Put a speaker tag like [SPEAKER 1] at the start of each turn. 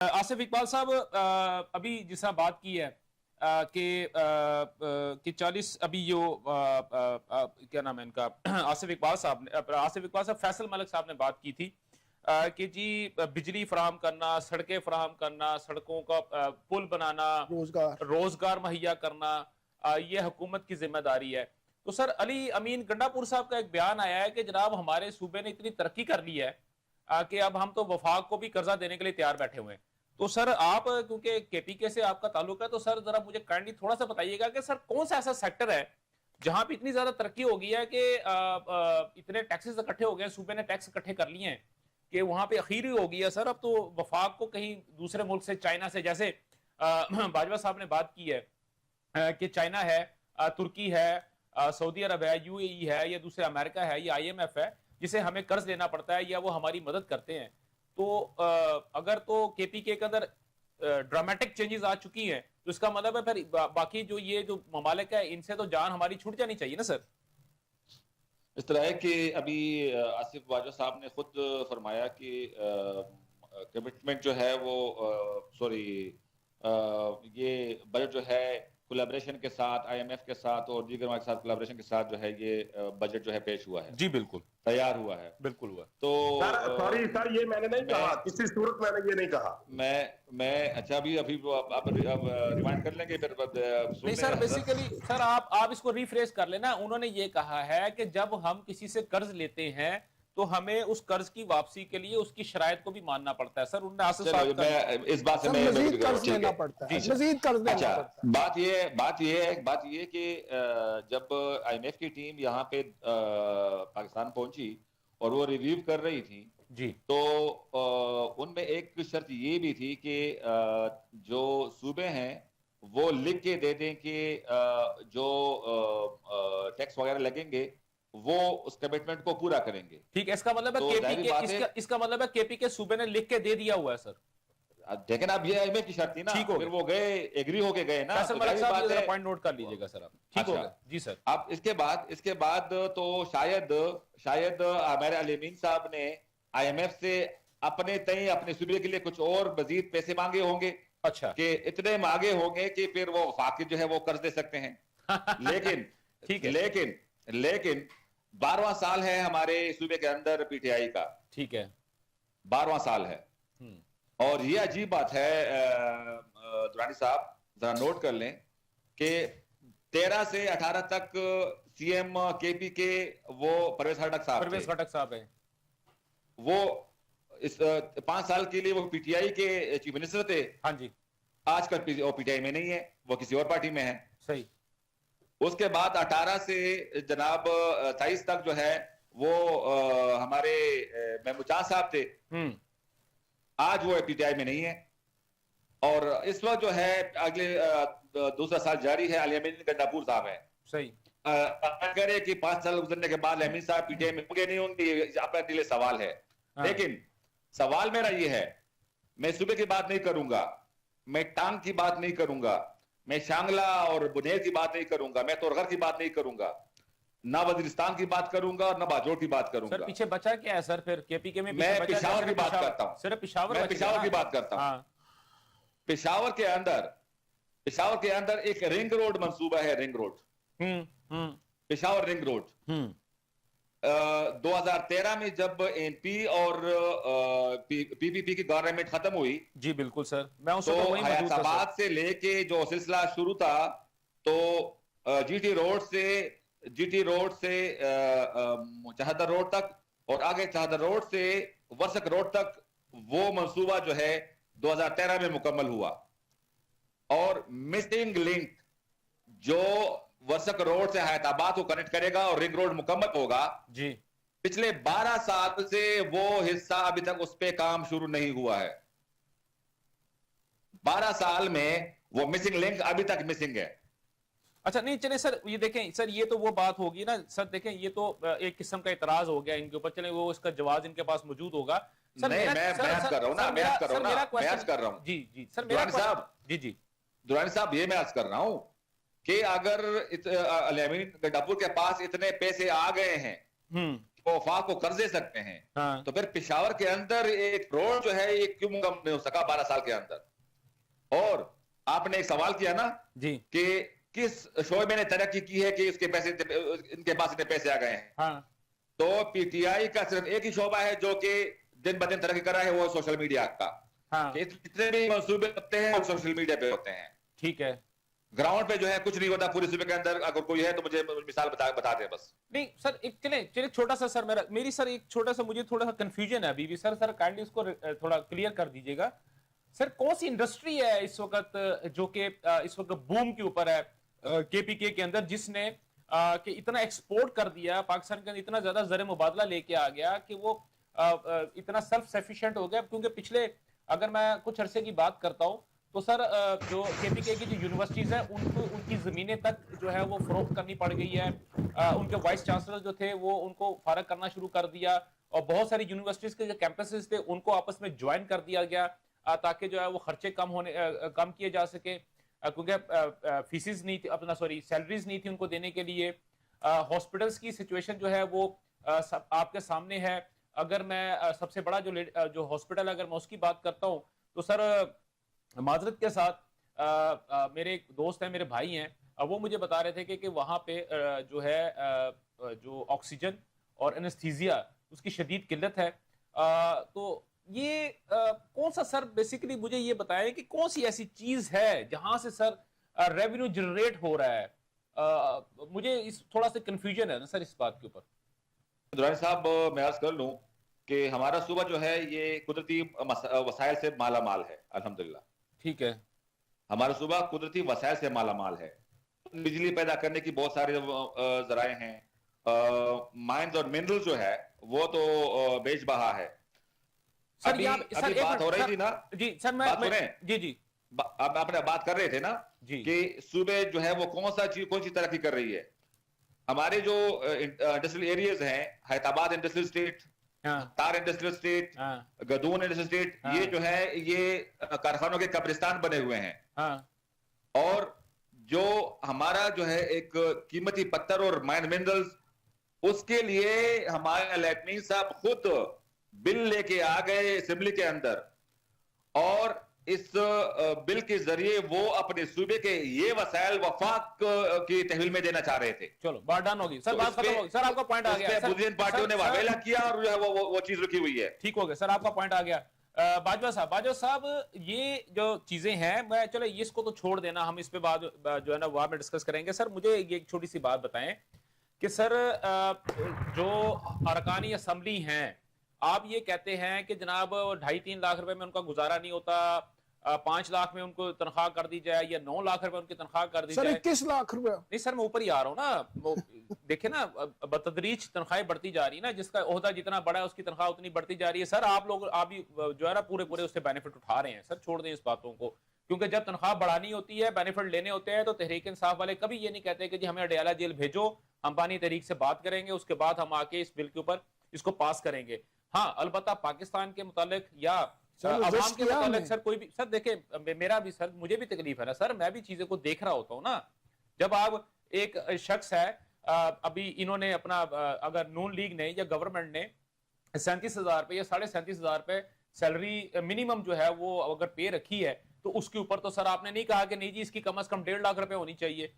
[SPEAKER 1] आसिफ इकबाल साहब, अभी जिस तरह बात की है कि 40 अभी जो क्या नाम है इनका आसिफ इकबाल साहब फैसल मलिक साहब ने बात की थी कि जी बिजली फराहम करना, सड़कें फराहम करना, सड़कों का पुल बनाना, रोजगार मुहैया करना, ये हुकूमत की जिम्मेदारी है। तो सर अली अमीन गंडापुर साहब का एक बयान आया है कि जनाब हमारे सूबे ने इतनी तरक्की कर ली है कि अब हम तो वफाक को भी कर्जा देने के लिए तैयार बैठे हुए हैं। तो सर आप क्योंकि केपीके से आपका ताल्लुक है, तो सर जरा मुझे काइंडली थोड़ा सा बताइएगा कि सर कौन सा ऐसा सेक्टर है जहां पे इतनी ज्यादा तरक्की हो गई है कि इतने टैक्सेस इकट्ठे हो गए, सूबे ने टैक्स इकट्ठे कर लिए हैं कि वहां पे अखीर ही हो गई है। सर अब तो वफाक को कहीं दूसरे मुल्क से, चाइना से, जैसे बाजवा साहब ने बात की है कि चाइना है, तुर्की है, सऊदी अरब है, यूएई है, या दूसरे अमेरिका है, या आईएमएफ है जिसे हमें कर्ज लेना पड़ता है या वो हमारी मदद करते हैं। तो अगर तो केपीके के अंदर ड्रामेटिक चेंजेस आ चुकी हैं तो इसका मतलब है फिर बाकी जो ये जो ममालिक है इनसे तो जान हमारी छूट जानी चाहिए ना सर।
[SPEAKER 2] इस तरह है कि अभी आसिफ बाजवा साहब ने खुद फरमाया कि कमिटमेंट जो है वो ये बजट जो है कोलैबोरेशन के साथ, आईएमएफ के साथ और दीगर के साथ कोलैबोरेशन के साथ जो है ये बजट जो है पेश हुआ है।
[SPEAKER 1] जी बिल्कुल
[SPEAKER 2] तैयार हुआ है,
[SPEAKER 1] बिल्कुल हुआ।
[SPEAKER 2] तो
[SPEAKER 3] सर ये मैंने नहीं कहा, किसी सूरत मैंने ये नहीं कहा।
[SPEAKER 2] मैं अच्छा अभी आप रिमाइंड कर लेंगे फिर
[SPEAKER 1] नहीं सर, बेसिकली सर आप इसको रिफ्रेश कर लेना। उन्होंने ये कहा है कि जब हम किसी से कर्ज लेते हैं तो हमें उस कर्ज की वापसी के लिए उसकी शराइत को भी मानना पड़ता है। सर उन्होंने
[SPEAKER 2] इस बात से मैं
[SPEAKER 3] मजीद कर्ज लेना पड़ता है, मजीद कर्ज लेना पड़ता है।
[SPEAKER 2] बात ये है कि जब आईएमएफ की टीम यहाँ पे पाकिस्तान पहुंची और वो रिव्यू कर रही थी
[SPEAKER 1] जी,
[SPEAKER 2] तो उनमें एक शर्त ये भी थी कि जो सूबे हैं वो लिख के दे दें कि जो टैक्स वगैरह लगेंगे वो उस कमिटमेंट को पूरा करेंगे।
[SPEAKER 1] ठीक है, इसका मतलब है केपी इसका मतलब है केपी के सूबे ने लिख के दे दिया हुआ है सर।
[SPEAKER 2] लेकिन अब ये आईएमएफ की शर्त थी ना, फिर वो गए, एग्री होके गए ना।
[SPEAKER 1] पॉइंट नोट कर लीजिएगा सर आप। ठीक हो गया जी सर।
[SPEAKER 2] अब इसके बाद तो शायद हमारे अली अमीन साहब ने आईएमएफ से अपने तय अपने सूबे के लिए कुछ और मजीद पैसे मांगे होंगे।
[SPEAKER 1] अच्छा, कि
[SPEAKER 2] इतने मांगे होंगे कि फिर वो फाकिर जो है वो कर्ज दे सकते हैं। लेकिन
[SPEAKER 1] ठीक है,
[SPEAKER 2] लेकिन 12वां साल है हमारे सूबे के अंदर पीटीआई का।
[SPEAKER 1] ठीक है,
[SPEAKER 2] 12वां साल है। और ये अजीब बात है दुरानी साहब, जरा नोट कर लें कि 13 से 18 तक सीएम केपी के वो परवेज खटक साहब है। वो इस 5 साल के लिए वो पीटीआई के चीफ मिनिस्टर थे।
[SPEAKER 1] हाँ जी।
[SPEAKER 2] आजकल वो पीटीआई में नहीं है, वो किसी और पार्टी में है।
[SPEAKER 1] सही।
[SPEAKER 2] उसके बाद 18 से जनाब 23 तक जो है वो हमारे महमूद चांद साहब थे। आज वो पीटीआई में नहीं है। और इस वक्त जो है अगले दूसरा साल जारी है, अली अमीन गंडापुर साहब है।
[SPEAKER 1] सही।
[SPEAKER 2] करे कि 5 साल गुजरने के बाद अमीन साहब पीटीआई में होंगे नहीं होंगे, अपने दिल सवाल है। लेकिन सवाल मेरा ये है, मैं सूबे की बात नहीं करूंगा, मैं टांग की बात नहीं करूंगा, मैं शांगला और बुनेर की बात नहीं करूंगा, मैं तोरगर की बात नहीं करूंगा, ना वजीरिस्तान की बात करूंगा और ना बाजोड़ की बात करूंगा।
[SPEAKER 1] सर पीछे बचा क्या है सर फिर केपीके में?
[SPEAKER 2] मैं पेशावर की बात करता हूं।
[SPEAKER 1] सिर्फ पेशावर?
[SPEAKER 2] मैं पेशावर की बात करता हूं। पेशावर के अंदर एक रिंग रोड मंसूबा है, ring road, Peshawar ring road. 2013 में जब एनपी और पीपीपी की गवर्नमेंट खत्म हुई, जी बिल्कुल सर, मैं उस वक्त वहीं मौजूद था। हयाताबाद से लेके जो सिलसिला शुरू था, तो जीटी रोड से चहदर रोड तक और आगे चहदर रोड से वर्सक रोड तक वो मंसूबा जो है 2013 में मुकम्मल हुआ। और मिसिंग लिंक जो वर्सक रोड से हयाताबाद को कनेक्ट करेगा और रिंग रोड मुकम्मल होगा जी, पिछले 12 साल से वो हिस्सा अभी तक उस पे काम शुरू नहीं हुआ है। 12 साल में वो मिसिंग लिंक अभी तक मिसिंग है।
[SPEAKER 1] अच्छा, नहीं चले सर, ये देखें सर, ये तो वो बात होगी ना सर, देखें ये तो एक किस्म का इतराज हो गया इनके ऊपर। चले वो इसका जवाब इनके पास मौजूद होगा। सर
[SPEAKER 2] नहीं, मैं बहस कर रहा हूं ना, बहस कर रहा हूं।
[SPEAKER 1] जी जी सर, दुरानी साहब,
[SPEAKER 2] जी दुरानी साहब, ये मैं बहस कर रहा हूं कि अगर अली अमीन गंडापुर के पास इतने पैसे आ गए हैं वो वफाक को कर्ज दे सकते हैं।
[SPEAKER 1] हाँ।
[SPEAKER 2] तो फिर पेशावर के अंदर एक रोड जो है ये क्यों मुकम्मल नहीं हो सका 12 साल के अंदर? और आपने एक सवाल किया ना
[SPEAKER 1] जी
[SPEAKER 2] कि किस शोबे ने तरक्की की है कि इसके पैसे, इनके पास इतने पैसे आ गए हैं।
[SPEAKER 1] हाँ
[SPEAKER 2] तो पीटीआई का सिर्फ एक ही शोबा है जो कि दिन ब दिन तरक्की कर रहा है, वो सोशल मीडिया का।
[SPEAKER 1] हाँ
[SPEAKER 2] कि जितने भी मंसूबे होते हैं वो सोशल मीडिया पे होते हैं।
[SPEAKER 1] ठीक है।
[SPEAKER 2] ग्राउंड पे जो है कुछ नहीं होता पूरे सूबे के अंदर। अगर कोई है तो मुझे मिसाल बता दे बस।
[SPEAKER 1] नहीं सर, एक चले छोटा सा सर, मेरी सर एक छोटा सा, मुझे थोड़ा सा कंफ्यूजन है अभी भी सर काइंडली इसको थोड़ा क्लियर कर दीजिएगा। सर कौन सी इंडस्ट्री है इस वक्त जो कि इस वक्त बूम के ऊपर है केपीके के अंदर, जिसने कि इतना एक्सपोर्ट कर दिया पाकिस्तान के अंदर, इतना ज्यादा ज़र मुबादला लेके आ गया कि वो इतना सेल्फ सफिशिएंट हो गया? क्योंकि पिछले, अगर मैं कुछ अरसे की बात करता हूं तो सर जो केपीके की जो यूनिवर्सिटीज है उनको, उनकी जमीनें तक जो है वो फरोख्त करनी पड़ गई है। उनके वाइस चांसलर जो थे वो उनको फारग करना शुरू कर दिया, और बहुत सारी यूनिवर्सिटीज के जो कैंपसेस थे उनको आपस में ज्वाइन कर दिया गया ताकि जो है वो खर्चे कम किए जा सके, क्योंकि फीसिस नहीं थी, अपना सॉरी सैलरीज नहीं थी उनको देने के लिए। हॉस्पिटल्स की सिचुएशन जो है वो आपके सामने है। अगर मैं सबसे बड़ा जो हॉस्पिटल, अगर मैं उसकी बात करता हूँ तो सर माजरत के साथ मेरे एक दोस्त हैं, मेरे भाई हैं, वो मुझे बता रहे थे कि वहाँ पे जो है जो ऑक्सीजन और एनेस्थीसिया उसकी शदीद किल्लत है। तो ये कौन सा सर, बेसिकली मुझे ये बताएं कि कौन सी ऐसी चीज है जहां से सर रेवेन्यू जनरेट हो रहा है? मुझे इस थोड़ा सा कंफ्यूजन है ना सर इस बात के ऊपर।
[SPEAKER 2] दुरानी साहब मैं अर्ज कर लूं कि हमारा सूबा जो है ये कुदरती वसाइल से माला माल है, अल्हम्दुलिल्लाह।
[SPEAKER 1] ठीक है।
[SPEAKER 2] हमारा सूबा कुदरती वसाइल से माला माल है। बिजली पैदा करने की बहुत सारे जराए हैं। माइंस और मिनरल जो है वो तो बेशबहा है।
[SPEAKER 1] सर
[SPEAKER 2] अभी बात हो रही थी ना
[SPEAKER 1] जी सर, मैं जी जी
[SPEAKER 2] अब आपने बात कर रहे थे ना
[SPEAKER 1] जी
[SPEAKER 2] कि सूबे जो है वो कौन सी तरक्की कर रही है। हमारे जो इंडस्ट्रियल एरियाज हैं, हैदराबाद इंडस्ट्रियल स्टेट, तार इंडस्ट्रियल स्टेट, गदून इंडस्ट्रियल स्टेट, ये जो है ये कारखानों के कब्रिस्तान बने हुए हैं। और जो हमारा जो है एक कीमती पत्थर और माइन मिनरल्स, उसके लिए हमारे लेटमीन साहब खुद बिल लेके आ गए असेंबली के अंदर, और इस बिल के जरिए वो अपने सूबे के ये वसाइल वफाक की तहवील में देना चाह रहे थे।
[SPEAKER 1] चलो बात डन होगी सर, बात खत्म होगी सर, आपका पॉइंट आ गया।
[SPEAKER 2] बुद्धिजीवी पार्टियों ने वावेला किया और जो है वो चीज रुकी हुई है।
[SPEAKER 1] ठीक हो गया सर, आपका पॉइंट आ गया। बाजवा साहब ये जो चीजें हैं, मैं चलो इसको तो छोड़ देना, हम इस पे बाद जो है ना वहां में डिस्कस करेंगे। सर मुझे ये एक छोटी सी बात बताएं कि सर जो अरकानी असम्बली हैं, आप ये कहते हैं कि जनाब 2.5-3 लाख रुपए में उनका गुजारा नहीं होता, 5 लाख में उनको तनख्वाह कर दी जाए या 9 लाख रुपए उनकी तनख्वाह कर दी जाए।
[SPEAKER 4] 21 लाख रुपए।
[SPEAKER 1] नहीं सर मैं ऊपर ही आ रहा हूँ ना, वो देखे ना बतदरीज तनख्वाहें बढ़ती जा रही है ना, जिसका ओहदा जितना बड़ा है उसकी तनख्वाह उतनी बढ़ती जा रही है। सर आप लोग भी जो है ना पूरे उससे बेनिफिट उठा रहे हैं। सर छोड़ दें इस बातों को, क्योंकि जब तनख्वाह बढ़ानी होती है, बेनिफिट लेने होते हैं, तो तहरीक इंसाफ वाले कभी ये नहीं कहते कि जी हमें अडयाला जेल भेजो, हम पानी तहरीक से बात करेंगे, उसके बाद हम आके इस बिल के ऊपर इसको पास करेंगे। हाँ अलबत्ता पाकिस्तान के मुतालिक या अवाम के मुतालिक सर कोई भी, सर देखे मेरा भी सर, मुझे भी तकलीफ है ना सर, मैं भी चीजें को देख रहा होता हूँ ना। जब आप एक शख्स है, अभी इन्होंने अपना अगर नून लीग ने या गवर्नमेंट ने 37,000 पे या 37,500 पे सैलरी मिनिमम जो है वो अगर पे रखी है, तो उसके ऊपर तो सर आपने नहीं कहा कि नहीं जी इसकी कम से कम 1.5 लाख रुपए होनी चाहिए।